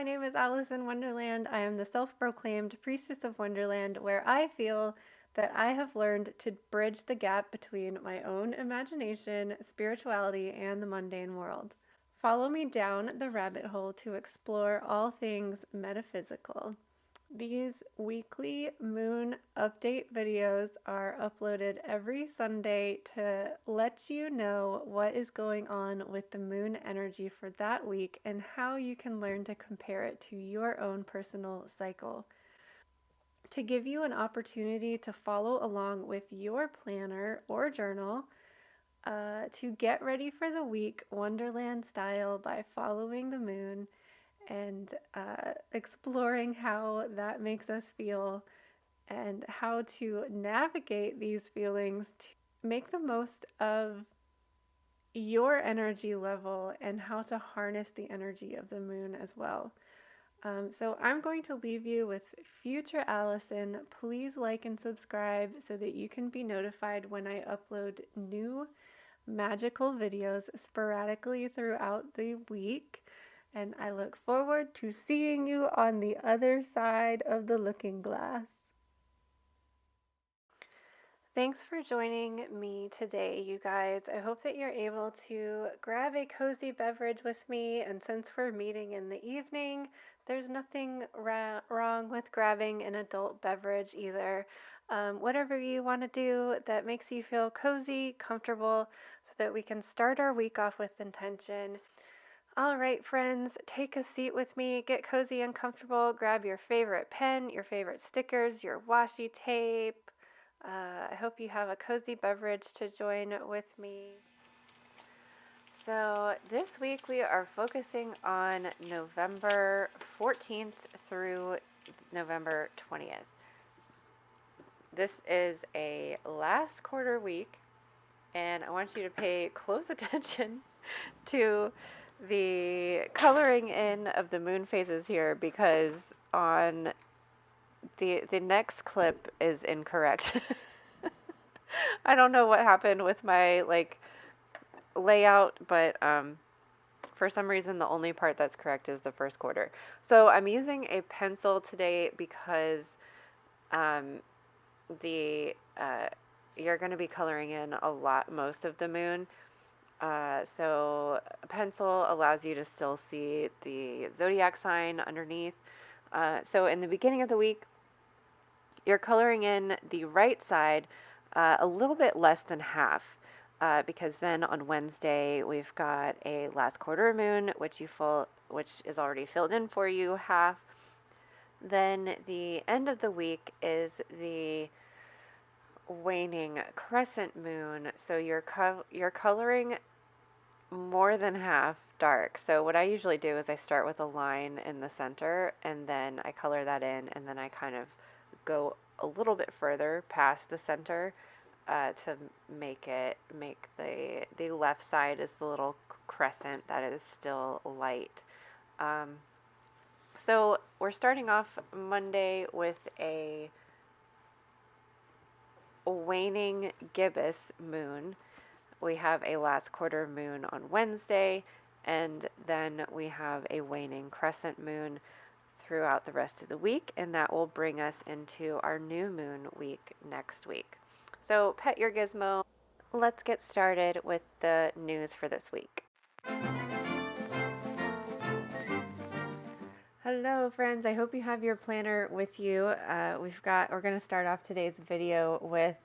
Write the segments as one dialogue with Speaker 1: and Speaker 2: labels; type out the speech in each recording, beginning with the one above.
Speaker 1: my name is Alice in Wonderland. I am the self-proclaimed priestess of Wonderland, where I feel that I have learned to bridge the gap between my own imagination, spirituality, and the mundane world. Follow me down the rabbit hole to explore all things metaphysical. These weekly moon update videos are uploaded every Sunday to let you know what is going on with the moon energy for that week and how you can learn to compare it to your own personal cycle. To give you an opportunity to follow along with your planner or journal, to get ready for the week Wonderland style by following the moon and exploring how that makes us feel and how to navigate these feelings to make the most of your energy level and how to harness the energy of the moon as well. So I'm going to leave you with future Allison. Please like and subscribe so that you can be notified when I upload new magical videos sporadically throughout the week. And I look forward to seeing you on the other side of the looking glass. Thanks for joining me today, you guys. I hope that you're able to grab a cozy beverage with me, and since we're meeting in the evening, there's nothing wrong with grabbing an adult beverage either. Whatever you want to do that makes you feel cozy, comfortable, so that we can start our week off with intention. All right, friends, take a seat with me, get cozy and comfortable, grab your favorite pen, your favorite stickers, your washi tape. I hope you have a cozy beverage to join with me. So this week we are focusing on November 14th through November 20th. This is a last quarter week, and I want you to pay close attention to the coloring in of the moon phases here, because on the next clip is incorrect. I don't know what happened with my layout, but for some reason the only part that's correct is the first quarter. So I'm using a pencil today because you're going to be coloring in most of the moon. So a pencil allows you to still see the zodiac sign underneath. So in the beginning of the week, you're coloring in the right side a little bit less than half, because then on Wednesday we've got a last quarter moon, which is already filled in for you half. Then the end of the week is the waning crescent moon, so you're coloring more than half dark. So what I usually do is I start with a line in the center, and then I color that in, and then I kind of go a little bit further past the center to make the left side is the little crescent that is still light. So we're starting off Monday with a waning gibbous moon. We have a last quarter moon on Wednesday, and then we have a waning crescent moon throughout the rest of the week, and that will bring us into our new moon week next week. So pet your gizmo. Let's get started with the news for this week. Hello friends, I hope you have your planner with you. We're going to start off today's video with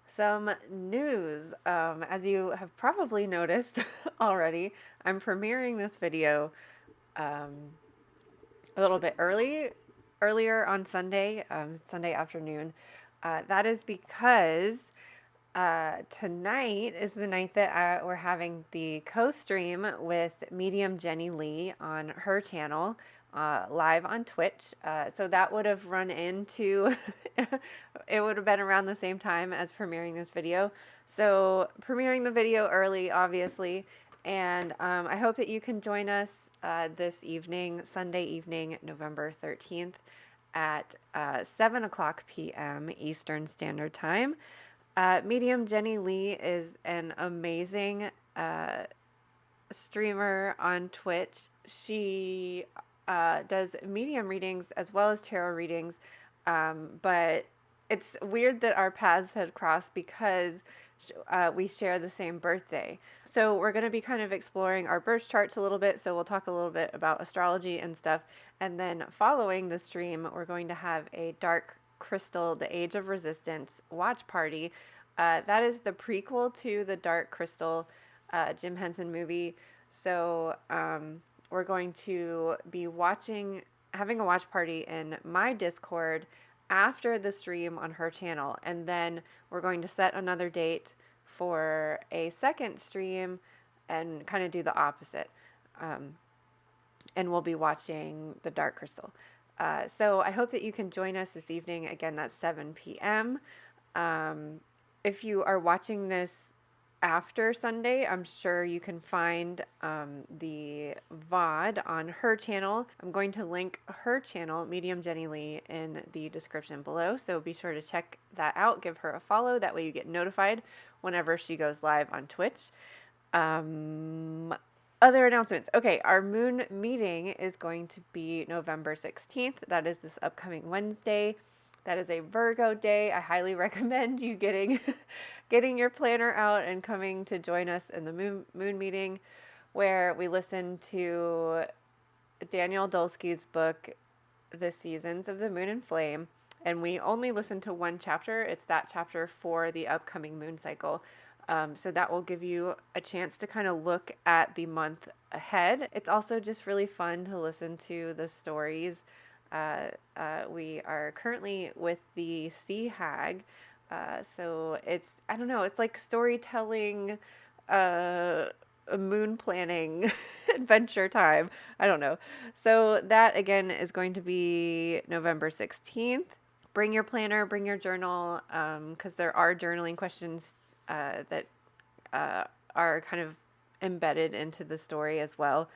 Speaker 1: some news. As you have probably noticed already, I'm premiering this video a little bit earlier on Sunday afternoon. That is because tonight is the night that we're having the co-stream with MediumJennyLea on her channel, live on Twitch. So that would have run into, it would have been around the same time as premiering this video. So premiering the video early, obviously. And I hope that you can join us this evening, Sunday evening, November 13th at 7 o'clock p.m. Eastern Standard Time. MediumJennyLea is an amazing streamer on Twitch. She does medium readings as well as tarot readings, but it's weird that our paths had crossed because we share the same birthday. So we're going to be kind of exploring our birth charts a little bit. So we'll talk a little bit about astrology and stuff. And then following the stream, we're going to have a Dark Crystal, The Age of Resistance watch party. That is the prequel to the Dark Crystal Jim Henson movie. So we're going to be having a watch party in my Discord after the stream on her channel. And then we're going to set another date for a second stream and kind of do the opposite. And we'll be watching the Dark Crystal. So I hope that you can join us this evening. Again, that's 7 p.m. If you are watching this after Sunday, I'm sure you can find the VOD on her channel. I'm going to link her channel, MediumJennyLea, in the description below. So be sure to check that out. Give her a follow. That way you get notified whenever she goes live on Twitch. Other announcements. Okay, our moon meeting is going to be November 16th. That is this upcoming Wednesday. That is a Virgo day. I highly recommend you getting your planner out and coming to join us in the moon meeting, where we listen to Daniel Dulsky's book, The Seasons of the Moon and Flame, and we only listen to one chapter. It's that chapter for the upcoming moon cycle. So that will give you a chance to kind of look at the month ahead. It's also just really fun to listen to the stories. We are currently with the Sea Hag. So it's, I don't know, it's like storytelling, a moon planning adventure time. I don't know. So that again is going to be November 16th. Bring your planner, bring your journal, because there are journaling questions that are kind of embedded into the story as well.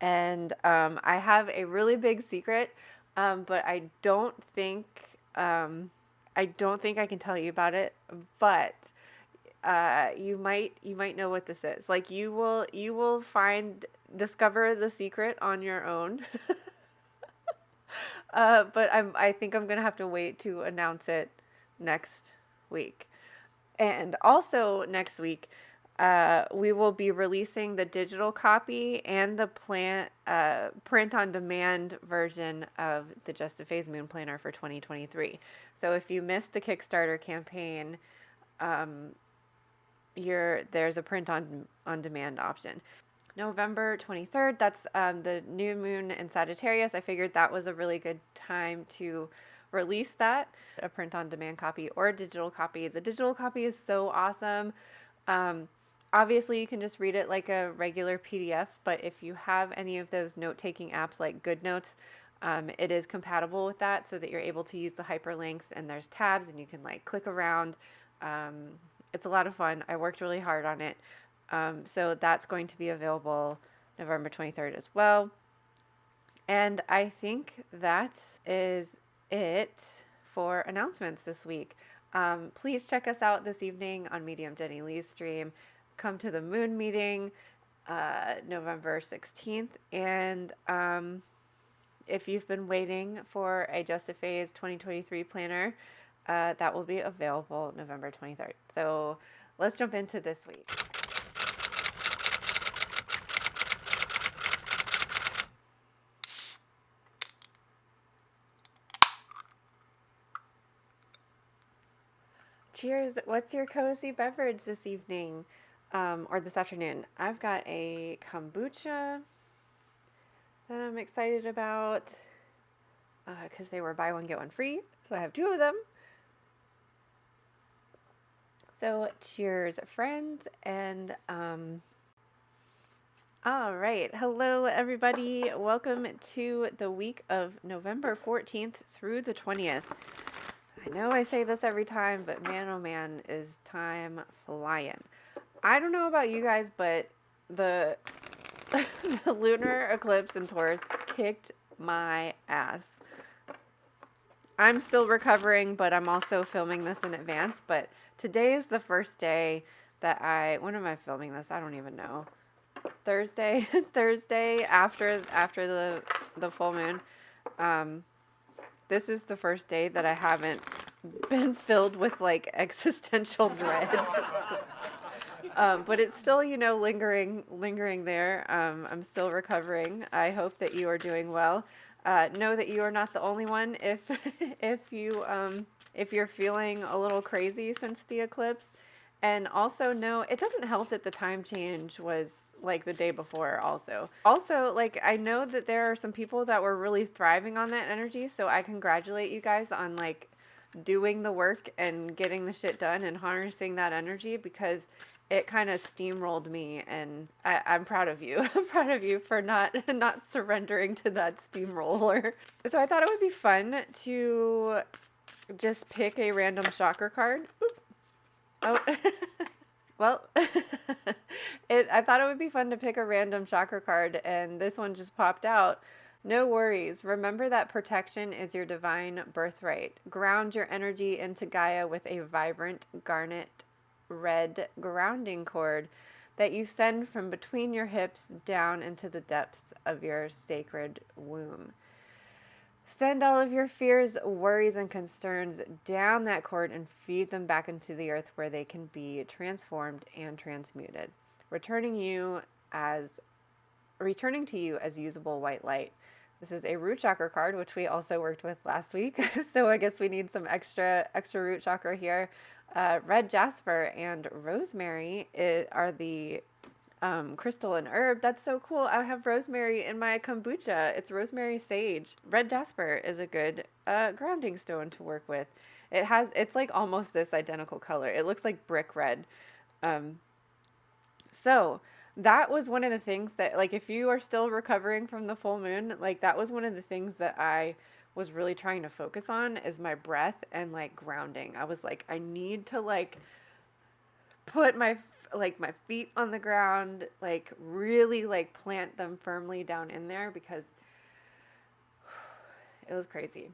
Speaker 1: And I have a really big secret. But I don't think I can tell you about it, but you might know what this is. Like you will discover the secret on your own. But I think I'm gonna have to wait to announce it next week. And also next week, we will be releasing the digital copy and the print-on-demand version of the Just a Phase Moon Planner for 2023. So if you missed the Kickstarter campaign, there's a print-on-demand option. November 23rd, that's the new moon in Sagittarius. I figured that was a really good time to release that, a print-on-demand copy or a digital copy. The digital copy is so awesome. Obviously, you can just read it like a regular PDF, but if you have any of those note-taking apps like GoodNotes, it is compatible with that so that you're able to use the hyperlinks, and there's tabs and you can like click around. It's a lot of fun. I worked really hard on it. So that's going to be available November 23rd as well. And I think that is it for announcements this week. Please check us out this evening on MediumJennyLea's stream. Come to the moon meeting November 16th. And if you've been waiting for a Just a Phase 2023 planner, that will be available November 23rd. So let's jump into this week. Cheers. What's your cozy beverage this evening or this afternoon? I've got a kombucha that I'm excited about because they were buy one, get one free. So I have two of them. So cheers, friends. And all right. Hello, everybody. Welcome to the week of November 14th through the 20th. I know I say this every time, but man, oh man, is time flying. I don't know about you guys, but the lunar eclipse in Taurus kicked my ass. I'm still recovering, but I'm also filming this in advance. But today is the first day that when am I filming this? I don't even know. Thursday after the the full moon, this is the first day that I haven't been filled with like existential dread. But it's still, lingering there. I'm still recovering. I hope that you are doing well. Know that you are not the only one. If if you're feeling a little crazy since the eclipse, and also know it doesn't help that the time change was like the day before. Also, like I know that there are some people that were really thriving on that energy. So I congratulate you guys on like doing the work and getting the shit done and harnessing that energy, because it kind of steamrolled me, and I'm proud of you. I'm proud of you for not surrendering to that steamroller. So I thought it would be fun to just pick a random chakra card. Oh, well, I thought it would be fun to pick a random chakra card, and this one just popped out. No worries. Remember that protection is your divine birthright. Ground your energy into Gaia with a vibrant garnet red grounding cord that you send from between your hips down into the depths of your sacred womb. Send all of your fears, worries, and concerns down that cord and feed them back into the earth, where they can be transformed and transmuted, returning to you as usable white light. This is a root chakra card, which we also worked with last week. So I guess we need some extra root chakra here. Red jasper and rosemary are the crystal and herb. That's so cool. I have rosemary in my kombucha. It's rosemary sage. Red jasper is a good grounding stone to work with. It's like almost this identical color. It looks like brick red. So that was one of the things that, like, if you are still recovering from the full moon, like, that was one of the things that I was really trying to focus on, is my breath and like grounding. I was like, I need to like put my feet on the ground, like really like plant them firmly down in there, because it was crazy.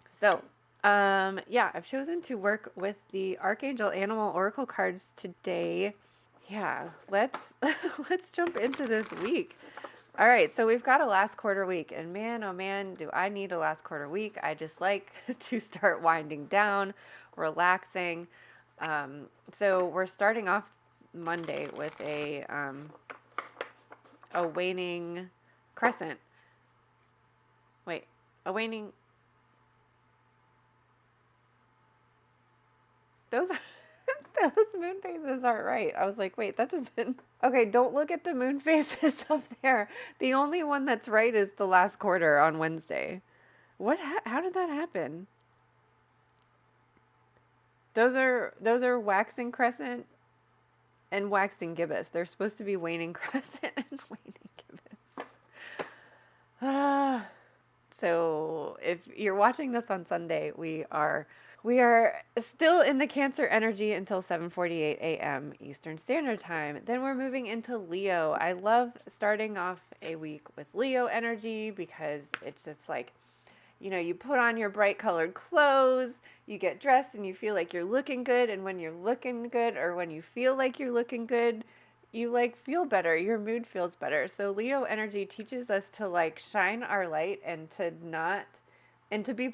Speaker 1: So yeah, I've chosen to work with the Archangel Animal Oracle cards today. Yeah, let's jump into this week. All right, so we've got a last quarter week, and man, oh man, do I need a last quarter week. I just like to start winding down, relaxing. So we're starting off Monday with a waning crescent. Wait, a waning... Those moon phases aren't right. I was like, wait, that doesn't... Okay, don't look at the moon phases up there. The only one that's right is the last quarter on Wednesday. How did that happen? Those are waxing crescent and waxing gibbous. They're supposed to be waning crescent and waning gibbous. So if you're watching this on Sunday, we are still in the Cancer energy until 7:48 a.m. Eastern Standard Time. Then we're moving into Leo. I love starting off a week with Leo energy, because it's just like, you put on your bright colored clothes, you get dressed and you feel like you're looking good. And when you're looking good, or when you feel like you're looking good, you like feel better. Your mood feels better. So Leo energy teaches us to like shine our light, and to not... and to be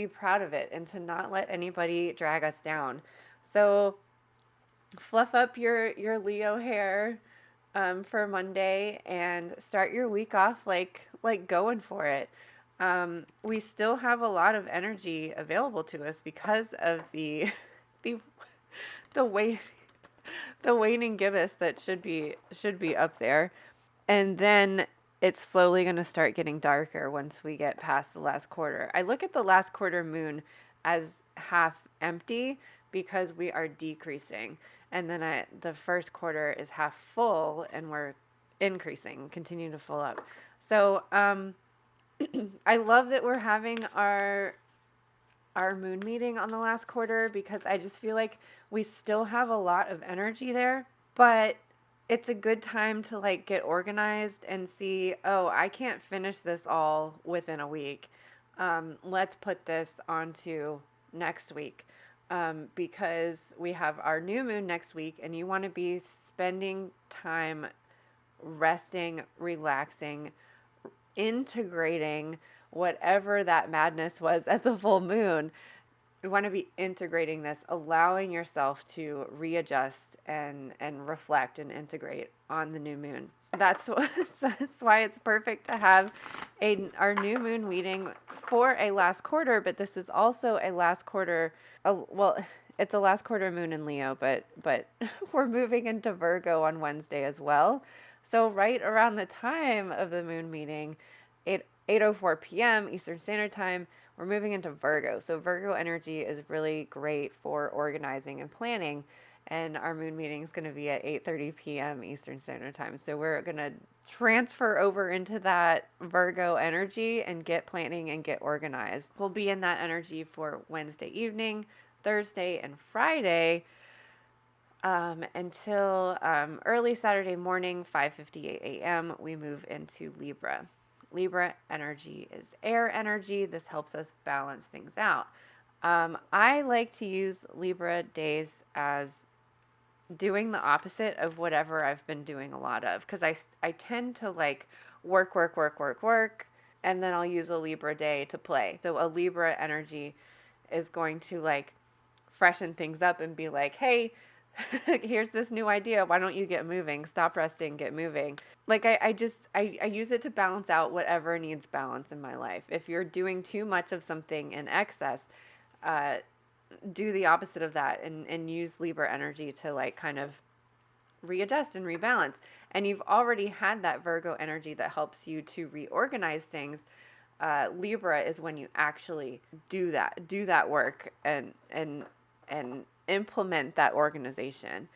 Speaker 1: proud of it, and to not let anybody drag us down. So fluff up your Leo hair for Monday, and start your week off like going for it. We still have a lot of energy available to us because of the waning gibbous that should be up there. And then it's slowly going to start getting darker once we get past the last quarter. I look at the last quarter moon as half empty, because we are decreasing. And then the first quarter is half full, and we're increasing, continue to fill up. So I love that we're having our moon meeting on the last quarter, because I just feel like we still have a lot of energy there, but it's a good time to like get organized and see, oh, I can't finish this all within a week. Let's put this onto next week, because we have our new moon next week, and you want to be spending time resting, relaxing, integrating whatever that madness was at the full moon. We want to be integrating this, allowing yourself to readjust and reflect and integrate on the new moon. That's why it's perfect to have our new moon meeting for a last quarter, but this is also a last quarter. Well, it's a last quarter moon in Leo, but we're moving into Virgo on Wednesday as well. So right around the time of the moon meeting, 8:04 p.m. Eastern Standard Time, we're moving into Virgo. So Virgo energy is really great for organizing and planning. And our moon meeting is going to be at 8:30 p.m. Eastern Standard Time. So we're going to transfer over into that Virgo energy and get planning and get organized. We'll be in that energy for Wednesday evening, Thursday, and Friday until early Saturday morning, 5:58 a.m. We move into Libra. Libra energy is air energy. This helps us balance things out. I like to use Libra days as doing the opposite of whatever I've been doing a lot of, because I tend to like work, and then I'll use a Libra day to play. So a Libra energy is going to like freshen things up and be like, hey, here's this new idea. Why don't you get moving? Stop resting, get moving. Like I use it to balance out whatever needs balance in my life. If you're doing too much of something in excess, do the opposite of that and use Libra energy to like kind of readjust and rebalance. And you've already had that Virgo energy that helps you to reorganize things. Libra is when you actually do that work and implement that organization.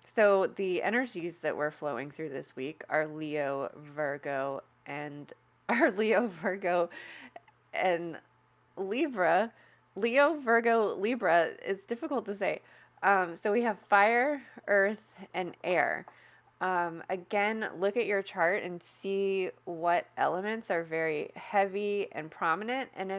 Speaker 1: So the energies that we're flowing through this week are Leo, Virgo, and Libra. Leo, Virgo, Libra is difficult to say. So we have fire, earth, and air. Again, look at your chart and see what elements are very heavy and prominent. And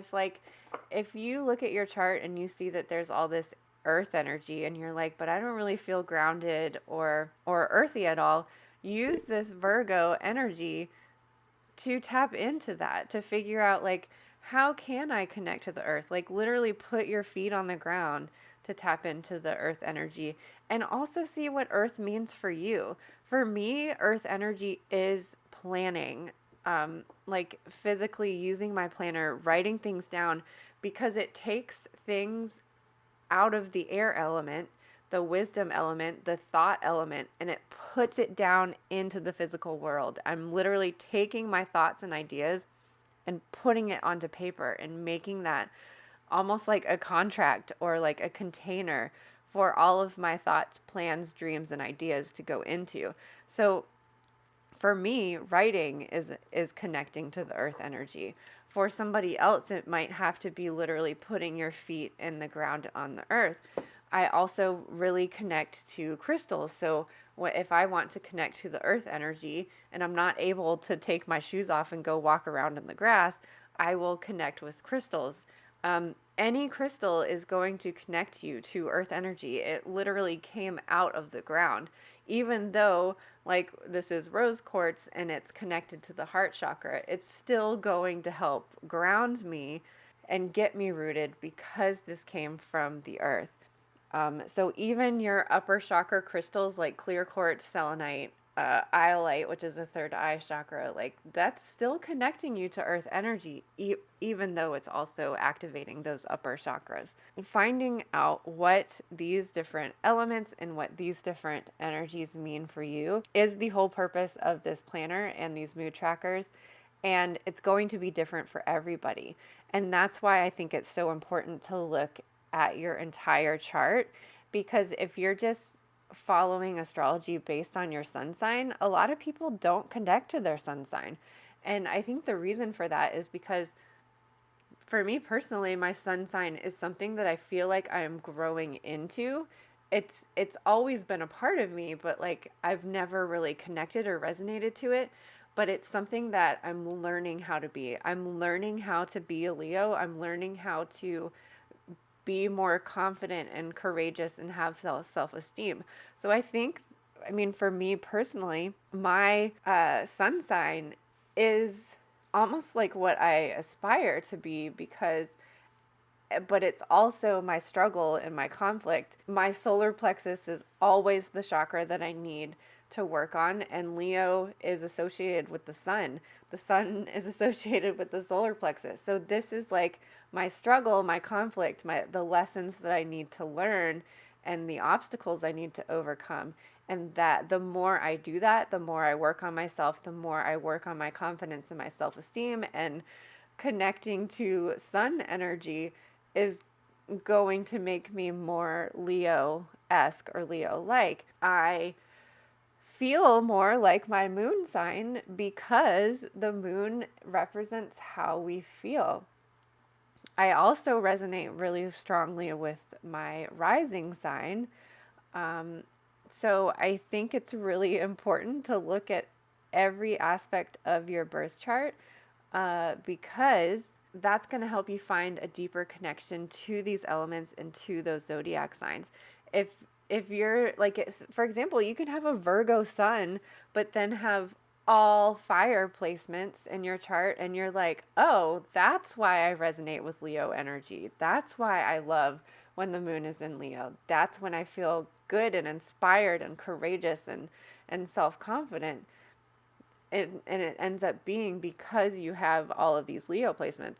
Speaker 1: if you look at your chart and you see that there's all this earth energy and you're like, but I don't really feel grounded or earthy at all, use this Virgo energy to tap into that, to figure out like, how can I connect to the earth? Like literally put your feet on the ground to tap into the earth energy and also see what earth means for you. For me, earth energy is planning, like physically using my planner, writing things down, because it takes things out of the air element, the wisdom element, the thought element, and it puts it down into the physical world. I'm literally taking my thoughts and ideas and putting it onto paper and making that almost like a contract or like a container for all of my thoughts, plans, dreams, and ideas to go into. So for me, writing is connecting to the earth energy. For somebody else, it might have to be literally putting your feet in the ground on the earth. I also really connect to crystals. So if I want to connect to the earth energy and I'm not able to take my shoes off and go walk around in the grass, I will connect with crystals. Any crystal is going to connect you to earth energy. It literally came out of the ground. Even though like this is rose quartz and it's connected to the heart chakra, it's still going to help ground me and get me rooted because this came from the earth. So even your upper chakra crystals like clear quartz, selenite, iolite, which is the third eye chakra, like that's still connecting you to earth energy, even though it's also activating those upper chakras. Finding out what these different elements and what these different energies mean for you is the whole purpose of this planner and these mood trackers. And it's going to be different for everybody. And that's why I think it's so important to look at your entire chart, because if you're just following astrology based on your sun sign, a lot of people don't connect to their sun sign. And I think the reason for that is because for me personally, my sun sign is something that I feel like I'm growing into. It's always been a part of me, but like I've never really connected or resonated to it. But it's something that I'm learning how to be. I'm learning how to be a Leo. I'm learning how to be more confident and courageous and have self-esteem. So I think I mean, for me personally, my sun sign is almost like what I aspire to be, but it's also my struggle and my conflict. My solar plexus is always the chakra that I need to work on, and Leo is associated with the sun. The sun is associated with the solar plexus. So this is like my struggle, my conflict, the lessons that I need to learn and the obstacles I need to overcome. And that the more I do that, the more I work on myself, the more I work on my confidence and my self-esteem, and connecting to sun energy is going to make me more Leo-esque or Leo-like. I feel more like my moon sign because the moon represents how we feel. I also resonate really strongly with my rising sign. So I think it's really important to look at every aspect of your birth chart because that's going to help you find a deeper connection to these elements and to those zodiac signs. If you're like, for example, you can have a Virgo sun, but then have all fire placements in your chart, and you're like, oh, that's why I resonate with Leo energy. That's why I love when the moon is in Leo. That's when I feel good and inspired and courageous and self-confident. And it ends up being because you have all of these Leo placements.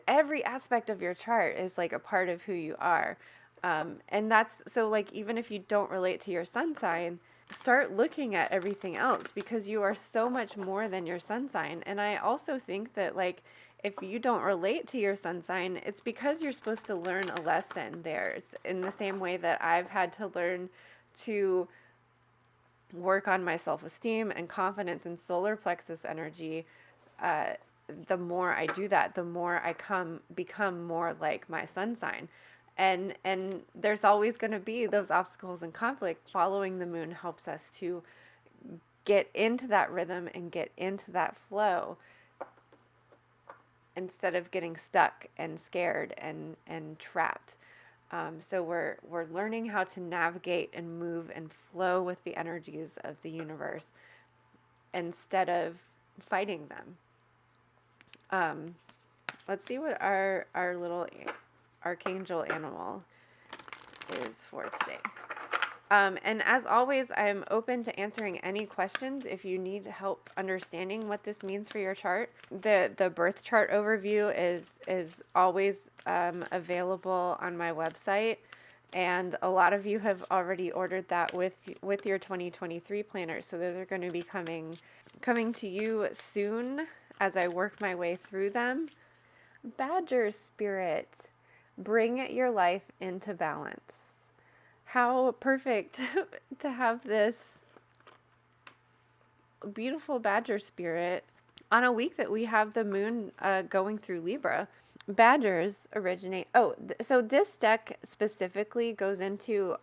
Speaker 1: Every aspect of your chart is like a part of who you are. And that's so, like, even if you don't relate to your sun sign, start looking at everything else, because you are so much more than your sun sign. And I also think that, like, if you don't relate to your sun sign, it's because you're supposed to learn a lesson there. It's in the same way that I've had to learn to work on my self-esteem and confidence and solar plexus energy. The more I do that, the more I become more like my sun sign. And there's always going to be those obstacles and conflict. Following the moon helps us to get into that rhythm and get into that flow instead of getting stuck and scared and trapped. So we're learning how to navigate and move and flow with the energies of the universe instead of fighting them. Let's see what our little archangel animal is for today. And as always, I'm open to answering any questions if you need help understanding what this means for your chart. The birth chart overview is always available on my website, and a lot of you have already ordered that with your 2023 planners. So those are going to be coming to you soon as I work my way through them. Badger spirit, bring your life into balance. How perfect to have this beautiful badger spirit on a week that we have the moon going through Libra. Badgers originate... so this deck specifically goes into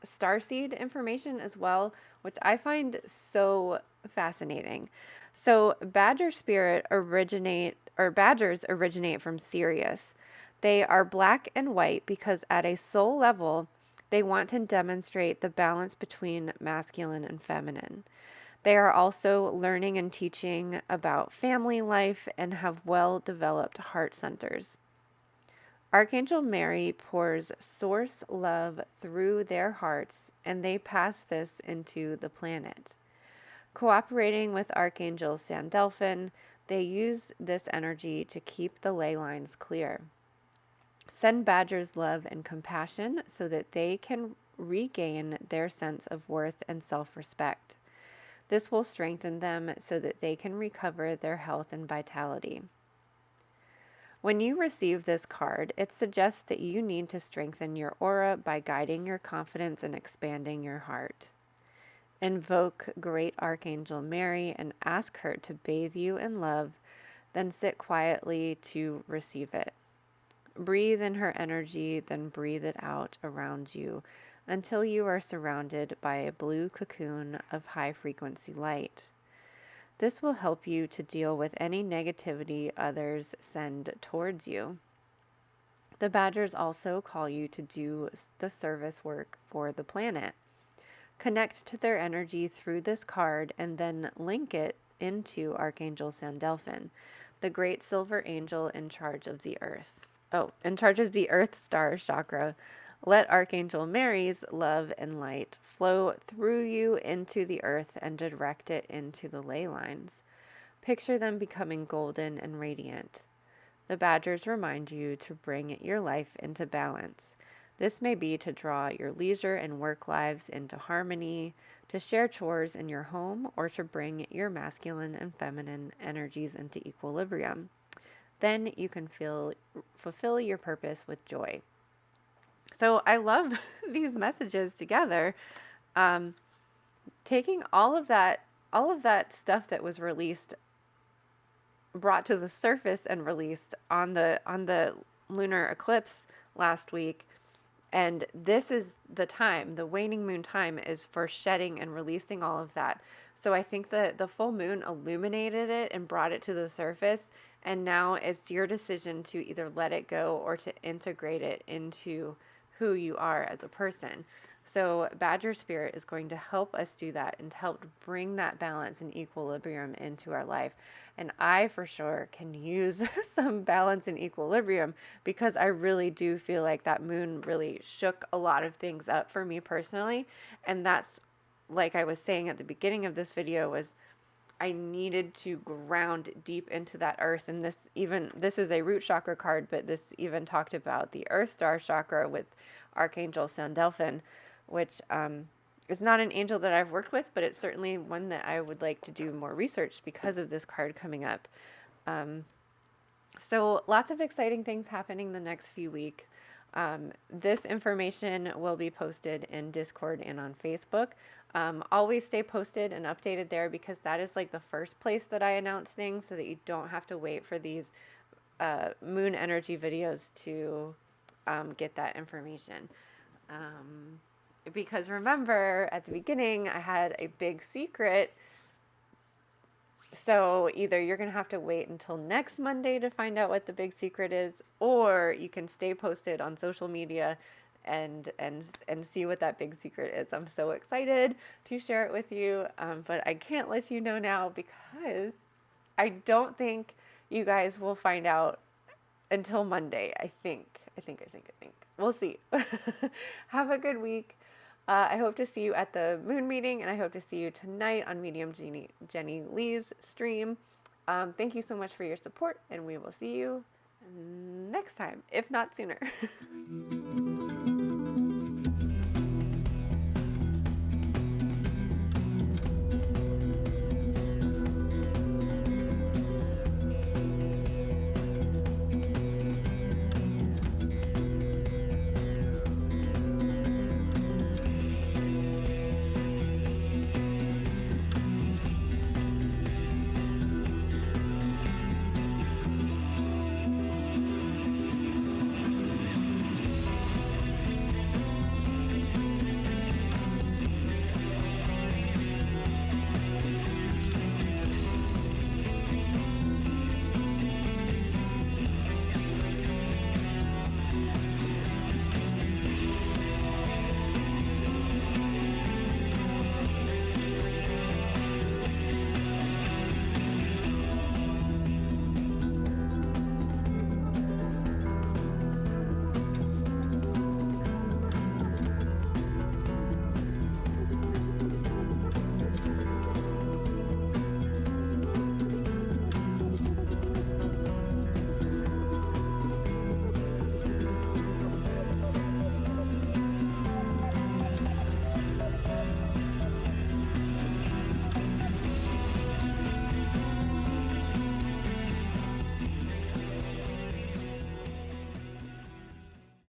Speaker 1: starseed information as well, which I find so fascinating. So badgers originate from Sirius. They are black and white because at a soul level, they want to demonstrate the balance between masculine and feminine. They are also learning and teaching about family life and have well-developed heart centers. Archangel Mary pours source love through their hearts, and they pass this into the planet. Cooperating with Archangel Sandalphon, they use this energy to keep the ley lines clear. Send badgers love and compassion so that they can regain their sense of worth and self-respect. This will strengthen them so that they can recover their health and vitality. When you receive this card, it suggests that you need to strengthen your aura by guiding your confidence and expanding your heart. Invoke Great Archangel Mary and ask her to bathe you in love, then sit quietly to receive it. Breathe in her energy, then breathe it out around you until you are surrounded by a blue cocoon of high-frequency light. This will help you to deal with any negativity others send towards you. The badgers also call you to do the service work for the planet. Connect to their energy through this card and then link it into Archangel Sandalphon, the great silver angel in charge of the earth. Oh, in charge of the earth star chakra. Let Archangel Mary's love and light flow through you into the earth and direct it into the ley lines. Picture them becoming golden and radiant. The badgers remind you to bring your life into balance. This may be to draw your leisure and work lives into harmony, to share chores in your home, or to bring your masculine and feminine energies into equilibrium. Then you can fulfill your purpose with joy. So I love these messages together, taking all of that stuff that was released, brought to the surface and released on the lunar eclipse last week. And this is the time, the waning moon time is for shedding and releasing all of that. So I think that the full moon illuminated it and brought it to the surface. And now it's your decision to either let it go or to integrate it into who you are as a person. So Badger Spirit is going to help us do that and to help bring that balance and equilibrium into our life. And I for sure can use some balance and equilibrium because I really do feel like that moon really shook a lot of things up for me personally. And that's, like I was saying at the beginning of this video, was I needed to ground deep into that earth. And this is a root chakra card, but this even talked about the earth star chakra with Archangel Sandalphon, which is not an angel that I've worked with, but it's certainly one that I would like to do more research because of this card coming up. So lots of exciting things happening the next few weeks. This information will be posted in Discord and on Facebook. Always stay posted and updated there because that is like the first place that I announce things so that you don't have to wait for these moon energy videos to get that information. Because remember, at the beginning, I had a big secret. So either you're going to have to wait until next Monday to find out what the big secret is, or you can stay posted on social media and see what that big secret is. I'm so excited to share it with you, but I can't let you know now because I don't think you guys will find out until Monday. I think. We'll see. Have a good week. I hope to see you at the moon meeting, and I hope to see you tonight on MediumJennyLea's stream. Thank you so much for your support, and we will see you next time, if not sooner.